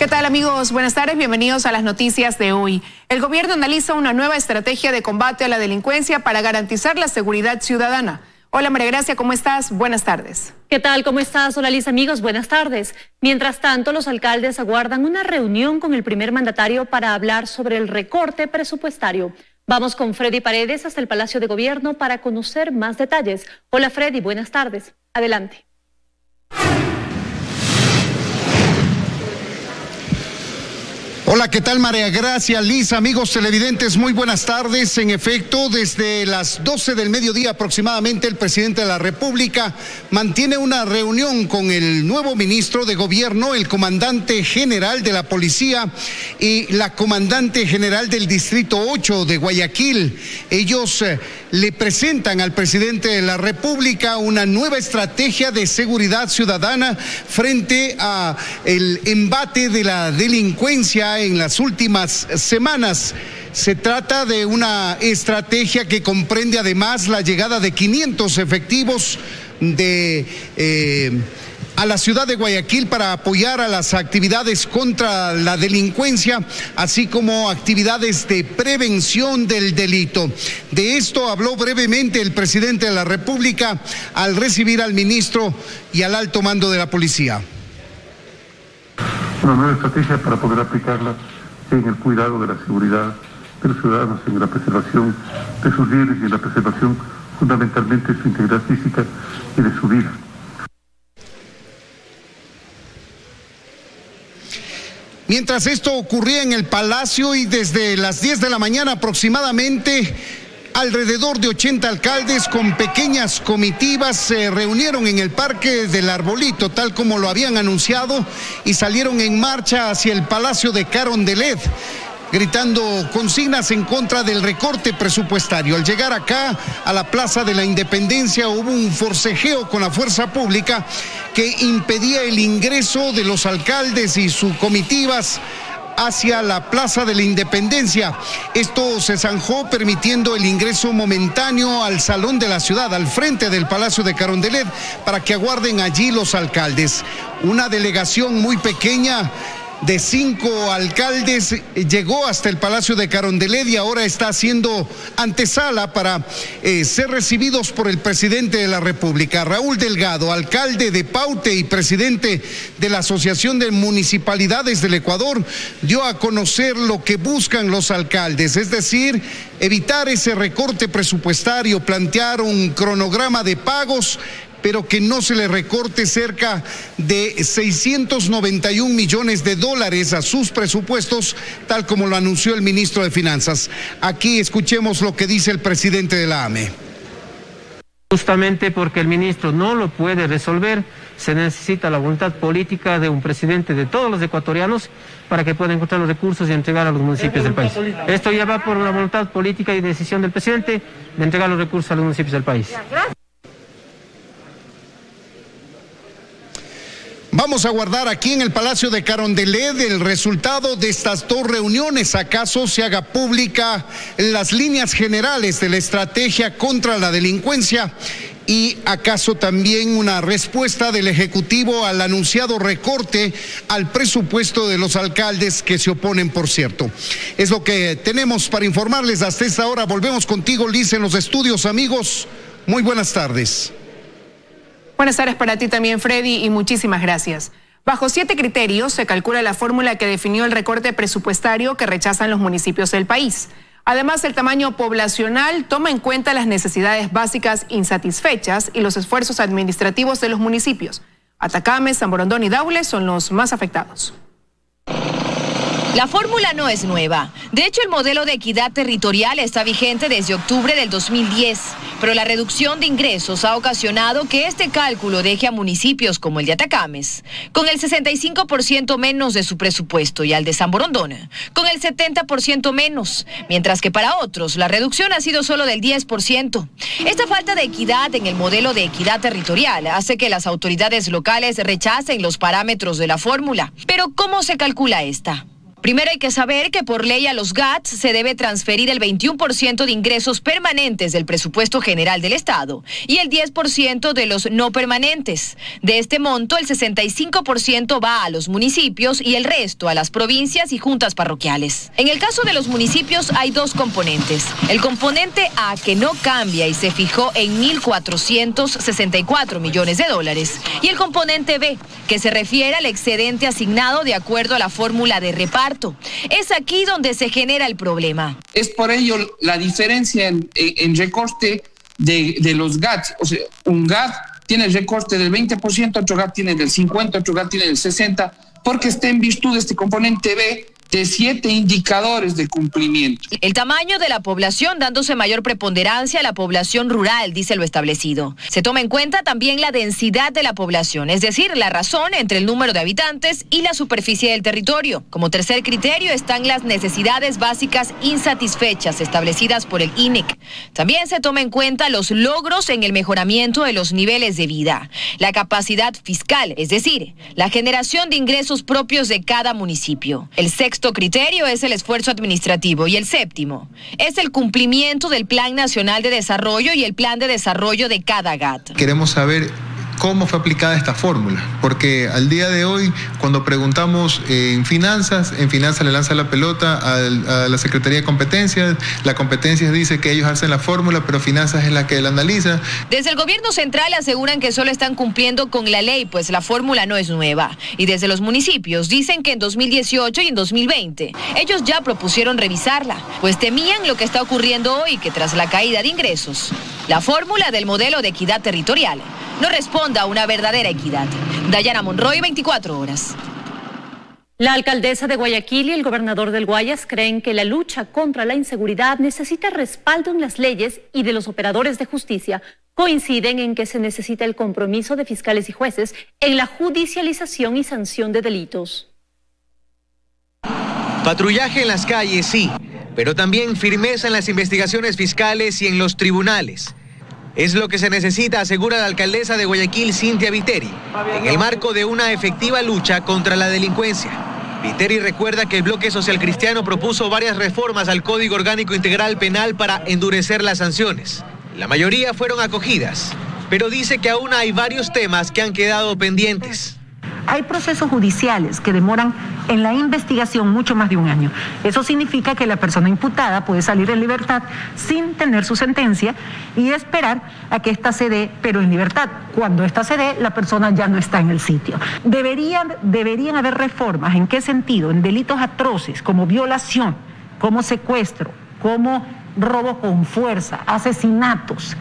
tal, amigos? Buenas tardes, bienvenidos a las noticias de hoy. El gobierno analiza una nueva estrategia de combate a la delincuencia para garantizar la seguridad ciudadana. Hola María Gracia, ¿cómo estás? Buenas tardes. ¿Qué tal? ¿Cómo estás? Hola Liz, amigos, buenas tardes. Mientras tanto, los alcaldes aguardan una reunión con el primer mandatario para hablar sobre el recorte presupuestario. Vamos con Freddy Paredes hasta el Palacio de Gobierno para conocer más detalles. Hola Freddy, buenas tardes. Adelante. Hola, ¿qué tal María Gracia, Liz, amigos televidentes? Muy buenas tardes. En efecto, desde las 12 del mediodía aproximadamente, el presidente de la República mantiene una reunión con el nuevo ministro de Gobierno, el comandante general de la Policía y la comandante general del Distrito 8 de Guayaquil. Ellos le presentan al presidente de la República una nueva estrategia de seguridad ciudadana frente a el embate de la delincuencia en las últimas semanas. Se trata de una estrategia que comprende además la llegada de 500 efectivos a la ciudad de Guayaquil para apoyar a las actividades contra la delincuencia, así como actividades de prevención del delito. De esto habló brevemente el presidente de la República al recibir al ministro y al alto mando de la policía. Una nueva estrategia para poder aplicarla en el cuidado de la seguridad de los ciudadanos, en la preservación de sus bienes y en la preservación fundamentalmente de su integridad física y de su vida. Mientras esto ocurría en el Palacio y desde las 10 de la mañana aproximadamente, alrededor de 80 alcaldes con pequeñas comitivas se reunieron en el Parque del Arbolito, tal como lo habían anunciado, y salieron en marcha hacia el Palacio de Carondelet, gritando consignas en contra del recorte presupuestario. Al llegar acá a la Plaza de la Independencia hubo un forcejeo con la fuerza pública que impedía el ingreso de los alcaldes y sus comitivas hacia la Plaza de la Independencia. Esto se zanjó permitiendo el ingreso momentáneo al Salón de la Ciudad, al frente del Palacio de Carondelet, para que aguarden allí los alcaldes. Una delegación muy pequeña de 5 alcaldes llegó hasta el Palacio de Carondelet y ahora está haciendo antesala para ser recibidos por el presidente de la República. Raúl Delgado, alcalde de Paute y presidente de la Asociación de Municipalidades del Ecuador, dio a conocer lo que buscan los alcaldes, es decir, evitar ese recorte presupuestario, plantear un cronograma de pagos, pero que no se le recorte cerca de 691 millones de dólares a sus presupuestos, tal como lo anunció el ministro de Finanzas. Aquí escuchemos lo que dice el presidente de la AME. Justamente porque el ministro no lo puede resolver, se necesita la voluntad política de un presidente de todos los ecuatorianos para que pueda encontrar los recursos y entregar a los municipios del país. Esto ya va por una voluntad política y decisión del presidente de entregar los recursos a los municipios del país. Vamos a guardar aquí en el Palacio de Carondelet el resultado de estas dos reuniones. ¿Acaso se haga pública las líneas generales de la estrategia contra la delincuencia? ¿Y acaso también una respuesta del Ejecutivo al anunciado recorte al presupuesto de los alcaldes que se oponen, por cierto? Es lo que tenemos para informarles hasta esta hora. Volvemos contigo, Liz, en los estudios, amigos. Muy buenas tardes. Buenas tardes para ti también, Freddy, y muchísimas gracias. Bajo 7 criterios se calcula la fórmula que definió el recorte presupuestario que rechazan los municipios del país. Además, el tamaño poblacional toma en cuenta las necesidades básicas insatisfechas y los esfuerzos administrativos de los municipios. Atacame, San Borondón y Daule son los más afectados. La fórmula no es nueva. De hecho, el modelo de equidad territorial está vigente desde octubre del 2010, pero la reducción de ingresos ha ocasionado que este cálculo deje a municipios como el de Atacames con el 65% menos de su presupuesto y al de San Borondón con el 70% menos, mientras que para otros la reducción ha sido solo del 10%. Esta falta de equidad en el modelo de equidad territorial hace que las autoridades locales rechacen los parámetros de la fórmula. Pero ¿cómo se calcula esta? Primero hay que saber que por ley a los GATS se debe transferir el 21% de ingresos permanentes del presupuesto general del Estado y el 10% de los no permanentes. De este monto, el 65% va a los municipios y el resto a las provincias y juntas parroquiales. En el caso de los municipios hay dos componentes. El componente A, que no cambia y se fijó en 1.464 millones de dólares, y el componente B, que se refiere al excedente asignado de acuerdo a la fórmula de reparto. Es aquí donde se genera el problema. Es por ello la diferencia en recorte de los GATS. O sea, un GAT tiene el recorte del 20%, otro GAT tiene del 50%, otro GAT tiene del 60%, porque está en virtud de este componente B de 7 indicadores de cumplimiento. El tamaño de la población dándose mayor preponderancia a la población rural, dice lo establecido. Se toma en cuenta también la densidad de la población, es decir, la razón entre el número de habitantes y la superficie del territorio. Como tercer criterio están las necesidades básicas insatisfechas establecidas por el INEC. También se toma en cuenta los logros en el mejoramiento de los niveles de vida, la capacidad fiscal, es decir, la generación de ingresos propios de cada municipio. El sexto criterio es el esfuerzo administrativo y el séptimo es el cumplimiento del Plan Nacional de Desarrollo y el Plan de Desarrollo de cada GAT. Queremos saber cómo fue aplicada esta fórmula, porque al día de hoy, cuando preguntamos en finanzas le lanza la pelota a la Secretaría de Competencias, la Competencias dice que ellos hacen la fórmula, pero finanzas es la que la analiza. Desde el gobierno central aseguran que solo están cumpliendo con la ley, pues la fórmula no es nueva. Y desde los municipios dicen que en 2018 y en 2020 ellos ya propusieron revisarla, pues temían lo que está ocurriendo hoy, que tras la caída de ingresos, la fórmula del modelo de equidad territorial no responda a una verdadera equidad. Dayana Monroy, 24 horas. La alcaldesa de Guayaquil y el gobernador del Guayas creen que la lucha contra la inseguridad necesita respaldo en las leyes y de los operadores de justicia. Coinciden en que se necesita el compromiso de fiscales y jueces en la judicialización y sanción de delitos. Patrullaje en las calles, sí, pero también firmeza en las investigaciones fiscales y en los tribunales. Es lo que se necesita, asegura la alcaldesa de Guayaquil, Cintia Viteri, en el marco de una efectiva lucha contra la delincuencia. Viteri recuerda que el bloque social cristiano propuso varias reformas al Código Orgánico Integral Penal para endurecer las sanciones. La mayoría fueron acogidas, pero dice que aún hay varios temas que han quedado pendientes. Hay procesos judiciales que demoran en la investigación mucho más de un año. Eso significa que la persona imputada puede salir en libertad sin tener su sentencia y esperar a que ésta se dé, pero en libertad. Cuando ésta se dé, la persona ya no está en el sitio. Deberían haber reformas. ¿En qué sentido? En delitos atroces como violación, como secuestro, como robo con fuerza, asesinatos,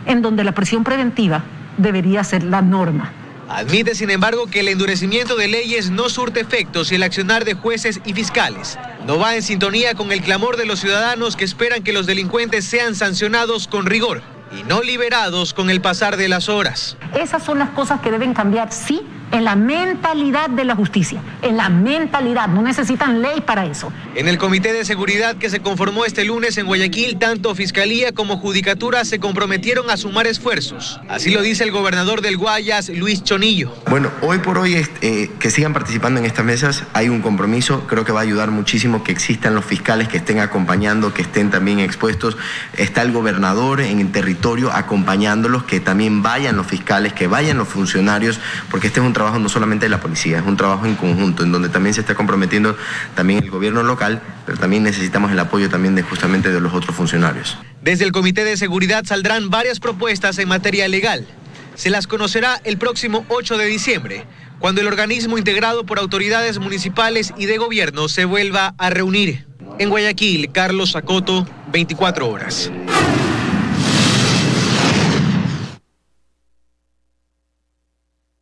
en donde la prisión preventiva debería ser la norma. Admite, sin embargo, que el endurecimiento de leyes no surte efectos y el accionar de jueces y fiscales no va en sintonía con el clamor de los ciudadanos que esperan que los delincuentes sean sancionados con rigor y no liberados con el pasar de las horas. Esas son las cosas que deben cambiar, sí, en la mentalidad de la justicia, en la mentalidad, no necesitan ley para eso. En el Comité de Seguridad que se conformó este lunes en Guayaquil, tanto Fiscalía como Judicatura se comprometieron a sumar esfuerzos. Así lo dice el gobernador del Guayas, Luis Chonillo. Bueno, hoy por hoy que sigan participando en estas mesas, hay un compromiso, creo que va a ayudar muchísimo que existan los fiscales que estén acompañando, que estén también expuestos. Está el gobernador en el territorio acompañándolos, que también vayan los fiscales, que vayan los funcionarios, porque este es un trabajo no solamente de la policía, es un trabajo en conjunto, en donde también se está comprometiendo también el gobierno local, pero también necesitamos el apoyo también justamente de los otros funcionarios. Desde el Comité de Seguridad saldrán varias propuestas en materia legal. Se las conocerá el próximo 8 de diciembre, cuando el organismo integrado por autoridades municipales y de gobierno se vuelva a reunir. En Guayaquil, Carlos Zacoto, 24 horas.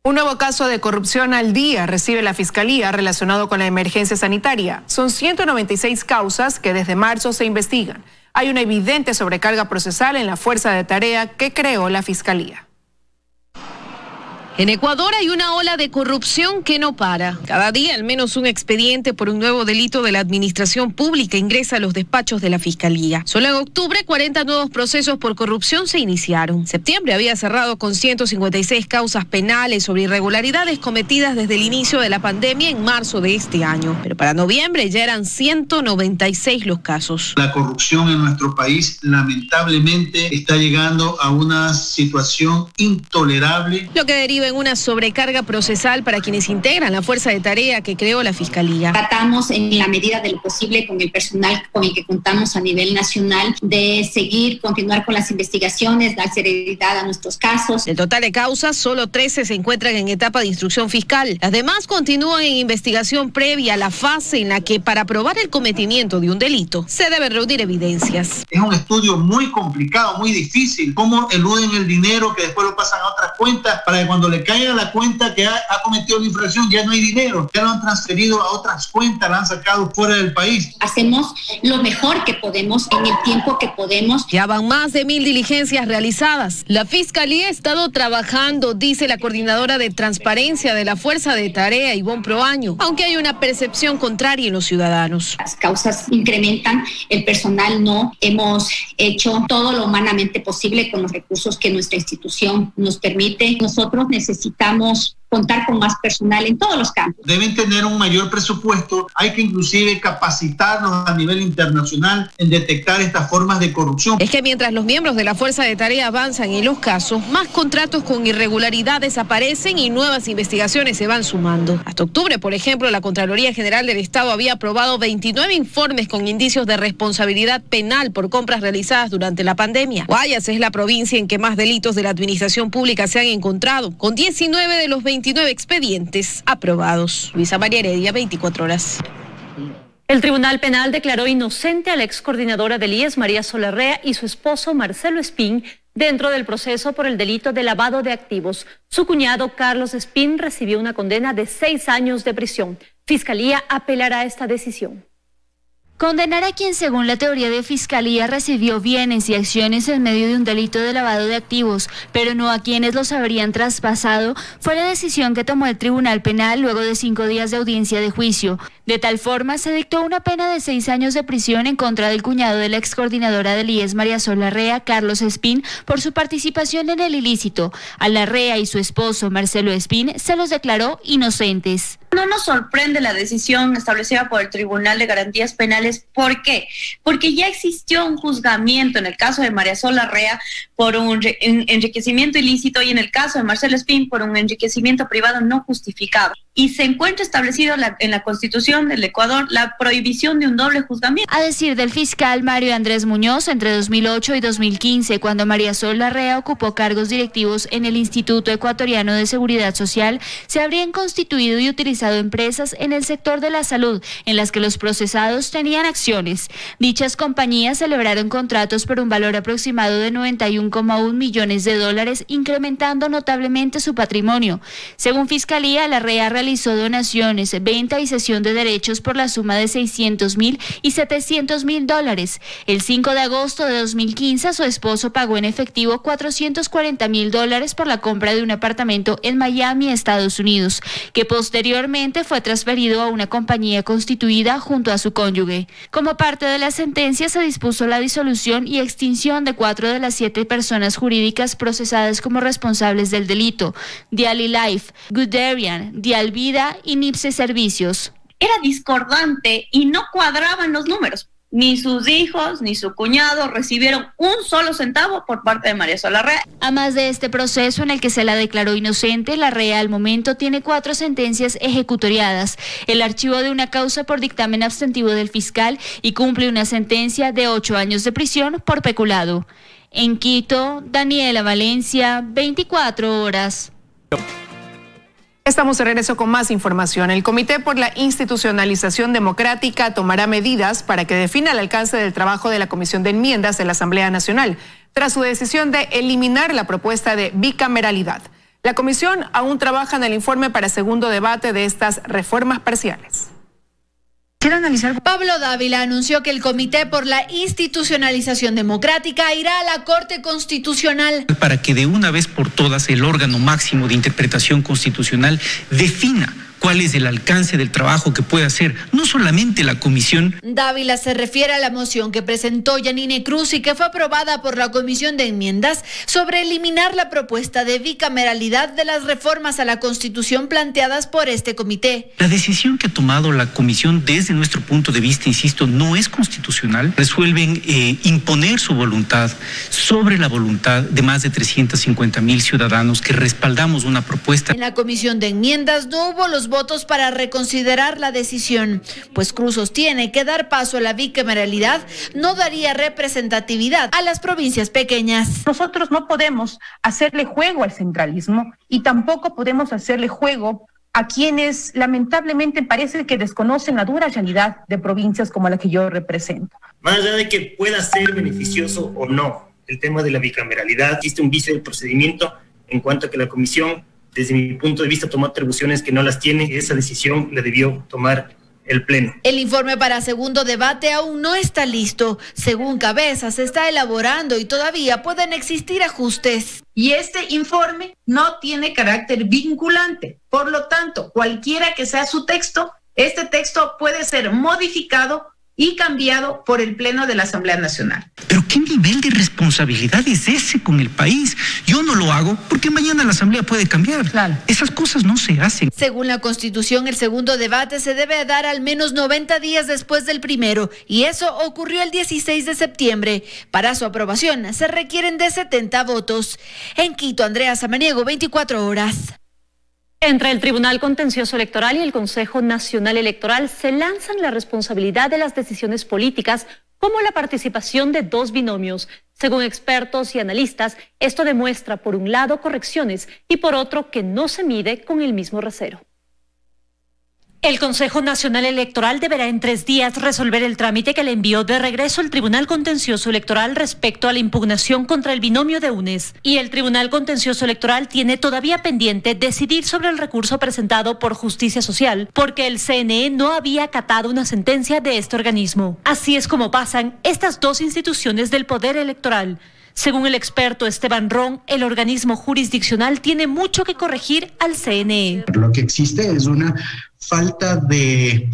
Un nuevo caso de corrupción al día recibe la Fiscalía relacionado con la emergencia sanitaria. Son 196 causas que desde marzo se investigan. Hay una evidente sobrecarga procesal en la fuerza de tarea que creó la Fiscalía. En Ecuador hay una ola de corrupción que no para. Cada día al menos un expediente por un nuevo delito de la administración pública ingresa a los despachos de la Fiscalía. Solo en octubre 40 nuevos procesos por corrupción se iniciaron. Septiembre había cerrado con 156 causas penales sobre irregularidades cometidas desde el inicio de la pandemia en marzo de este año. Pero para noviembre ya eran 196 los casos. La corrupción en nuestro país lamentablemente está llegando a una situación intolerable. Lo que deriva en una sobrecarga procesal para quienes integran la fuerza de tarea que creó la Fiscalía. Tratamos en la medida de lo posible con el personal con el que contamos a nivel nacional de continuar con las investigaciones, dar celeridad a nuestros casos. Del total de causas, solo 13 se encuentran en etapa de instrucción fiscal. Las demás continúan en investigación previa, la fase en la que para probar el cometimiento de un delito se deben reunir evidencias. Es un estudio muy complicado, muy difícil. Cómo eluden el dinero que después lo pasan a otras cuentas para que cuando le caiga la cuenta que ha cometido la infracción ya no hay dinero. Ya lo han transferido a otras cuentas, la han sacado fuera del país. Hacemos lo mejor que podemos en el tiempo que podemos. Ya van más de 1000 diligencias realizadas. La Fiscalía ha estado trabajando, dice la coordinadora de transparencia de la Fuerza de Tarea, Ivonne Proaño, aunque hay una percepción contraria en los ciudadanos. Las causas incrementan, el personal no. Hemos hecho todo lo humanamente posible con los recursos que nuestra institución nos permite. Nosotros necesitamos contar con más personal en todos los campos. Deben tener un mayor presupuesto, hay que inclusive capacitarnos a nivel internacional en detectar estas formas de corrupción. Es que mientras los miembros de la Fuerza de Tarea avanzan en los casos, más contratos con irregularidades aparecen y nuevas investigaciones se van sumando. Hasta octubre, por ejemplo, la Contraloría General del Estado había aprobado 29 informes con indicios de responsabilidad penal por compras realizadas durante la pandemia. Guayas es la provincia en que más delitos de la administración pública se han encontrado, con 19 de los 29 expedientes aprobados. Luisa María Heredia, 24 horas. El Tribunal Penal declaró inocente a la ex coordinadora del IES, María Solarrea, y su esposo, Marcelo Espín, dentro del proceso por el delito de lavado de activos. Su cuñado, Carlos Espín, recibió una condena de 6 años de prisión. Fiscalía apelará a esta decisión. Condenar a quien, según la teoría de Fiscalía, recibió bienes y acciones en medio de un delito de lavado de activos, pero no a quienes los habrían traspasado, fue la decisión que tomó el Tribunal Penal luego de 5 días de audiencia de juicio. De tal forma, se dictó una pena de 6 años de prisión en contra del cuñado de la ex coordinadora del IES, María Solarrea, Carlos Espín, por su participación en el ilícito. A Larrea y su esposo, Marcelo Espín, se los declaró inocentes. No nos sorprende la decisión establecida por el Tribunal de Garantías Penales. ¿Por qué? Porque ya existió un juzgamiento en el caso de María Solarrea por un enriquecimiento ilícito y en el caso de Marcelo Espín por un enriquecimiento privado no justificado. Y se encuentra establecido en la Constitución del Ecuador la prohibición de un doble juzgamiento. A decir del fiscal Mario Andrés Muñoz, entre 2008 y 2015, cuando María Solarrea ocupó cargos directivos en el Instituto Ecuatoriano de Seguridad Social, se habrían constituido y utilizado empresas en el sector de la salud, en las que los procesados tenían acciones. Dichas compañías celebraron contratos por un valor aproximado de 91,1 millones de dólares, incrementando notablemente su patrimonio. Según Fiscalía, Larrea realizó donaciones, venta y cesión de derechos por la suma de 600,000 y 700,000 dólares. El 5 de agosto de 2015, su esposo pagó en efectivo 440,000 dólares por la compra de un apartamento en Miami, Estados Unidos, que posteriormente fue transferido a una compañía constituida junto a su cónyuge. Como parte de la sentencia, se dispuso la disolución y extinción de 4 de las 7 personas jurídicas procesadas como responsables del delito: Diali Life, Guderian, Dialvida y Nipse Servicios. Era discordante y no cuadraban los números. Ni sus hijos ni su cuñado recibieron un solo centavo por parte de María Solarrea. A más de este proceso en el que se la declaró inocente, Larrea al momento tiene 4 sentencias ejecutoriadas, el archivo de una causa por dictamen abstentivo del fiscal y cumple una sentencia de 8 años de prisión por peculado. En Quito, Daniela Valencia, 24 horas. Estamos de regreso con más información. El Comité por la Institucionalización Democrática tomará medidas para que defina el alcance del trabajo de la Comisión de Enmiendas de la Asamblea Nacional, tras su decisión de eliminar la propuesta de bicameralidad. La comisión aún trabaja en el informe para segundo debate de estas reformas parciales. Quiero analizar. Pablo Dávila anunció que el Comité por la Institucionalización Democrática irá a la Corte Constitucional para que de una vez por todas el órgano máximo de interpretación constitucional defina cuál es el alcance del trabajo que puede hacer no solamente la comisión. Dávila se refiere a la moción que presentó Yanine Cruz y que fue aprobada por la Comisión de Enmiendas sobre eliminar la propuesta de bicameralidad de las reformas a la Constitución planteadas por este comité. La decisión que ha tomado la comisión desde nuestro punto de vista, insisto, no es constitucional. Resuelven imponer su voluntad sobre la voluntad de más de 350,000 ciudadanos que respaldamos una propuesta. En la Comisión de Enmiendas no hubo los votos para reconsiderar la decisión, pues Cruz sostiene que dar paso a la bicameralidad no daría representatividad a las provincias pequeñas. Nosotros no podemos hacerle juego al centralismo y tampoco podemos hacerle juego a quienes lamentablemente parece que desconocen la dura realidad de provincias como la que yo represento. Más allá de que pueda ser beneficioso o no el tema de la bicameralidad, existe un vicio del procedimiento en cuanto a que la comisión, desde mi punto de vista, tomó atribuciones que no las tiene. Esa decisión la debió tomar el Pleno. El informe para segundo debate aún no está listo. Según Cabeza, se está elaborando y todavía pueden existir ajustes. Y este informe no tiene carácter vinculante. Por lo tanto, cualquiera que sea su texto, este texto puede ser modificado y cambiado por el Pleno de la Asamblea Nacional. ¿Pero qué nivel de responsabilidad es ese con el país? Yo no lo hago porque mañana la Asamblea puede cambiar. Claro. Esas cosas no se hacen. Según la Constitución, el segundo debate se debe dar al menos 90 días después del primero, y eso ocurrió el 16 de septiembre. Para su aprobación se requieren de 70 votos. En Quito, Andrea Samaniego, 24 horas. Entre el Tribunal Contencioso Electoral y el Consejo Nacional Electoral se lanzan la responsabilidad de las decisiones políticas, como la participación de dos binomios. Según expertos y analistas, esto demuestra, por un lado, correcciones y por otro, que no se mide con el mismo rasero. El Consejo Nacional Electoral deberá en 3 días resolver el trámite que le envió de regreso el Tribunal Contencioso Electoral respecto a la impugnación contra el binomio de UNES. Y el Tribunal Contencioso Electoral tiene todavía pendiente decidir sobre el recurso presentado por Justicia Social, porque el CNE no había acatado una sentencia de este organismo. Así es como pasan estas dos instituciones del poder electoral. Según el experto Esteban Ron, el organismo jurisdiccional tiene mucho que corregir al CNE. Lo que existe es una falta de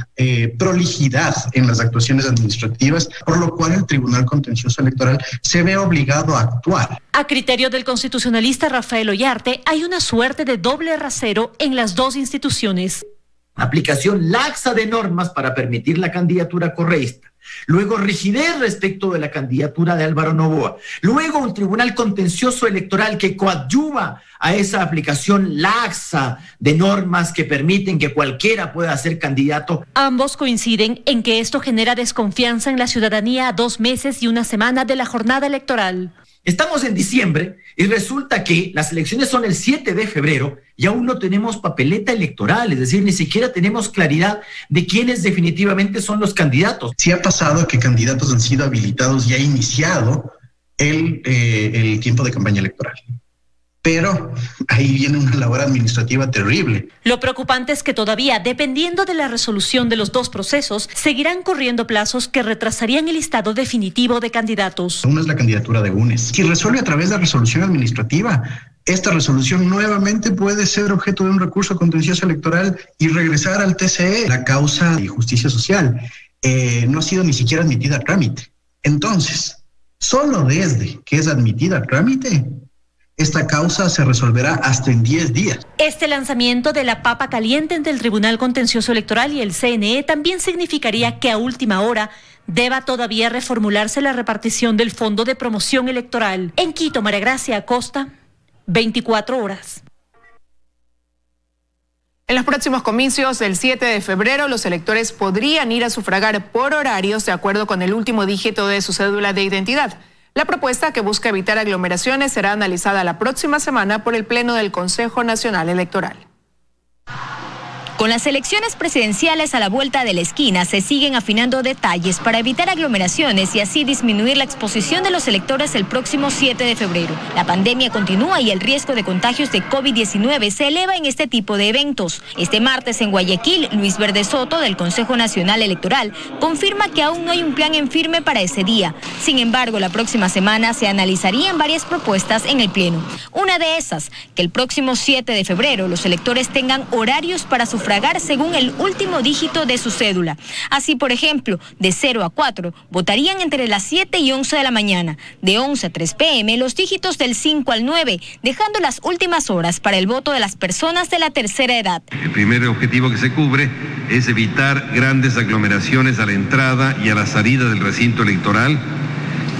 prolijidad en las actuaciones administrativas, por lo cual el Tribunal Contencioso Electoral se ve obligado a actuar. A criterio del constitucionalista Rafael Ollarte, hay una suerte de doble rasero en las dos instituciones. Aplicación laxa de normas para permitir la candidatura correísta. Luego rigidez respecto de la candidatura de Álvaro Noboa. Luego un Tribunal Contencioso Electoral que coadyuva a esa aplicación laxa de normas que permiten que cualquiera pueda ser candidato. Ambos coinciden en que esto genera desconfianza en la ciudadanía a 2 meses y 1 semana de la jornada electoral. Estamos en diciembre y resulta que las elecciones son el 7 de febrero y aún no tenemos papeleta electoral, es decir, ni siquiera tenemos claridad de quiénes definitivamente son los candidatos. Sí ha pasado que candidatos han sido habilitados y ha iniciado el tiempo de campaña electoral. Pero ahí viene una labor administrativa terrible. Lo preocupante es que todavía, dependiendo de la resolución de los dos procesos, seguirán corriendo plazos que retrasarían el listado definitivo de candidatos. Una es la candidatura de UNES. Si resuelve a través de resolución administrativa, esta resolución nuevamente puede ser objeto de un recurso contencioso electoral y regresar al TCE. La causa de justicia social no ha sido ni siquiera admitida a trámite. Entonces, solo desde que es admitida a trámite, esta causa se resolverá hasta en 10 días. Este lanzamiento de la papa caliente entre el Tribunal Contencioso Electoral y el CNE también significaría que a última hora deba todavía reformularse la repartición del Fondo de Promoción Electoral. En Quito, María Gracia Acosta, 24 horas. En los próximos comicios del 7 de febrero, los electores podrían ir a sufragar por horarios de acuerdo con el último dígito de su cédula de identidad. La propuesta, que busca evitar aglomeraciones, será analizada la próxima semana por el Pleno del Consejo Nacional Electoral. Con las elecciones presidenciales a la vuelta de la esquina, se siguen afinando detalles para evitar aglomeraciones y así disminuir la exposición de los electores el próximo 7 de febrero. La pandemia continúa y el riesgo de contagios de COVID-19 se eleva en este tipo de eventos. Este martes en Guayaquil, Luis Verde Soto, del Consejo Nacional Electoral, confirma que aún no hay un plan en firme para ese día. Sin embargo, la próxima semana se analizarían varias propuestas en el Pleno. Una de esas, que el próximo 7 de febrero los electores tengan horarios para sufragar según el último dígito de su cédula. Así, por ejemplo, de 0 a 4 votarían entre las 7 y 11 de la mañana, de 11 a 3 p.m. los dígitos del 5 al 9, dejando las últimas horas para el voto de las personas de la tercera edad. El primer objetivo que se cubre es evitar grandes aglomeraciones a la entrada y a la salida del recinto electoral,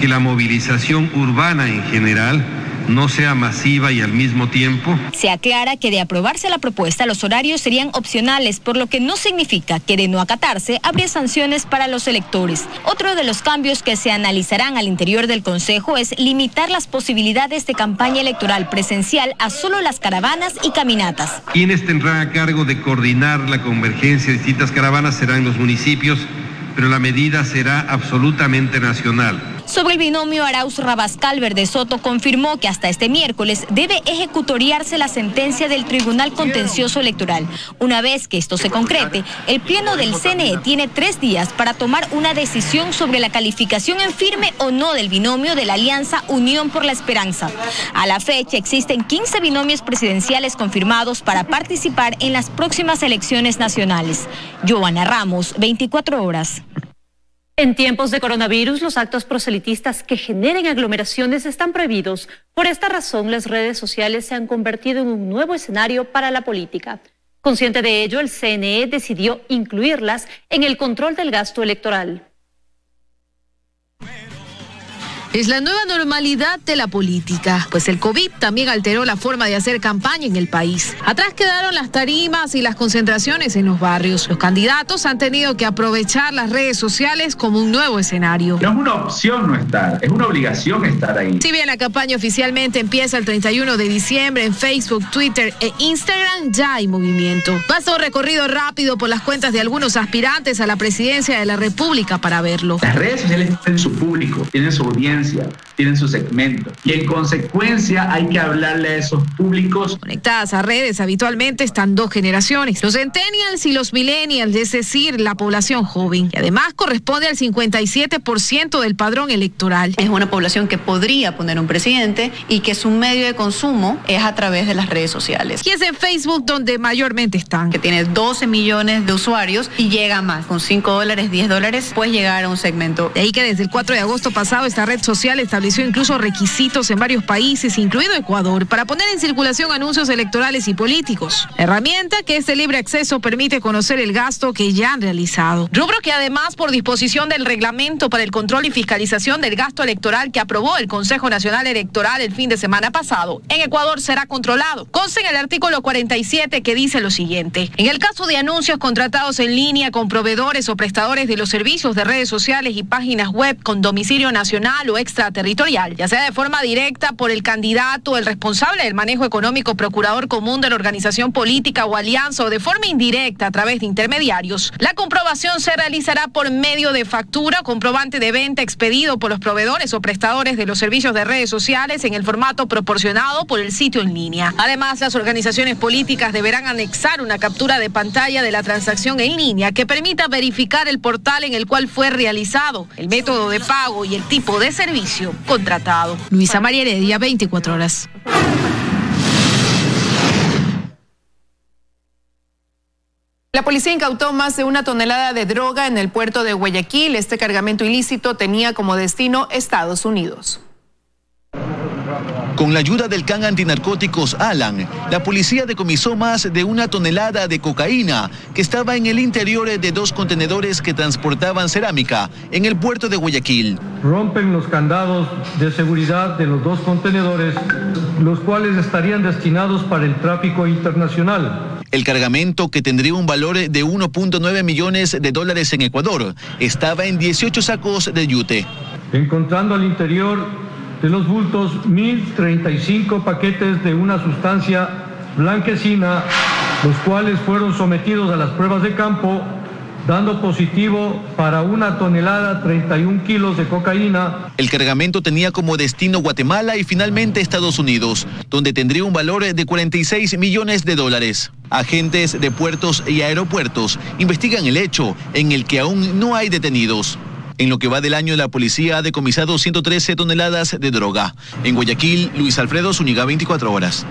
que la movilización urbana en general no sea masiva y al mismo tiempo. Se aclara que de aprobarse la propuesta, los horarios serían opcionales, por lo que no significa que de no acatarse habría sanciones para los electores. Otro de los cambios que se analizarán al interior del Consejo es limitar las posibilidades de campaña electoral presencial a solo las caravanas y caminatas. Quienes tendrán a cargo de coordinar la convergencia de distintas caravanas serán los municipios, pero la medida será absolutamente nacional. Sobre el binomio Arauz-Rabascal, Verde Soto confirmó que hasta este miércoles debe ejecutoriarse la sentencia del Tribunal Contencioso Electoral. Una vez que esto se concrete, el Pleno del CNE tiene 3 días para tomar una decisión sobre la calificación en firme o no del binomio de la Alianza Unión por la Esperanza. A la fecha existen 15 binomios presidenciales confirmados para participar en las próximas elecciones nacionales. Joana Ramos, 24 horas. En tiempos de coronavirus, los actos proselitistas que generen aglomeraciones están prohibidos. Por esta razón, las redes sociales se han convertido en un nuevo escenario para la política. Consciente de ello, el CNE decidió incluirlas en el control del gasto electoral. Es la nueva normalidad de la política, pues el COVID también alteró la forma de hacer campaña en el país. Atrás quedaron las tarimas y las concentraciones en los barrios. Los candidatos han tenido que aprovechar las redes sociales como un nuevo escenario. No es una opción no estar, es una obligación estar ahí. Si bien la campaña oficialmente empieza el 31 de diciembre en Facebook, Twitter e Instagram, ya hay movimiento. Basta un recorrido rápido por las cuentas de algunos aspirantes a la presidencia de la República para verlo. Las redes sociales tienen su público, tienen su audiencia, tienen su segmento y en consecuencia hay que hablarle a esos públicos. Conectadas a redes habitualmente están 2 generaciones, los centennials y los millennials, es decir, la población joven, y además corresponde al 57% del padrón electoral. Es una población que podría poner un presidente y que su medio de consumo es a través de las redes sociales. Y es en Facebook donde mayormente están. Que tiene 12 millones de usuarios y llega más, con $5, $10, puedes llegar a un segmento. De ahí que desde el 4 de agosto pasado esta red social estableció incluso requisitos en varios países, incluido Ecuador, para poner en circulación anuncios electorales y políticos. La herramienta que este libre acceso permite conocer el gasto que ya han realizado. Rubro que además, por disposición del reglamento para el control y fiscalización del gasto electoral que aprobó el Consejo Nacional Electoral el fin de semana pasado, en Ecuador será controlado. Consta en el artículo 47 que dice lo siguiente: en el caso de anuncios contratados en línea con proveedores o prestadores de los servicios de redes sociales y páginas web con domicilio nacional o extraterritorial, ya sea de forma directa por el candidato o el responsable del manejo económico, procurador común de la organización política o alianza, o de forma indirecta a través de intermediarios, la comprobación se realizará por medio de factura, comprobante de venta expedido por los proveedores o prestadores de los servicios de redes sociales en el formato proporcionado por el sitio en línea. Además, las organizaciones políticas deberán anexar una captura de pantalla de la transacción en línea que permita verificar el portal en el cual fue realizado, el método de pago y el tipo de servicio contratado. Luisa María Heredia, 24 horas. La policía incautó más de 1 tonelada de droga en el puerto de Guayaquil. Este cargamento ilícito tenía como destino Estados Unidos. Con la ayuda del can antinarcóticos Alan, la policía decomisó más de 1 tonelada de cocaína que estaba en el interior de 2 contenedores que transportaban cerámica en el puerto de Guayaquil. Rompen los candados de seguridad de los 2 contenedores, los cuales estarían destinados para el tráfico internacional. El cargamento, que tendría un valor de 1.9 millones de dólares en Ecuador, estaba en 18 sacos de yute. Encontrando al interior de los bultos 1.035 paquetes de una sustancia blanquecina los cuales fueron sometidos a las pruebas de campo, dando positivo para 1 tonelada 31 kilos de cocaína. El cargamento tenía como destino Guatemala y finalmente Estados Unidos, donde tendría un valor de $46 millones. Agentes de puertos y aeropuertos investigan el hecho, en el que aún no hay detenidos. En lo que va del año, la policía ha decomisado 113 toneladas de droga. En Guayaquil, Luis Alfredo Zúñiga, 24 horas.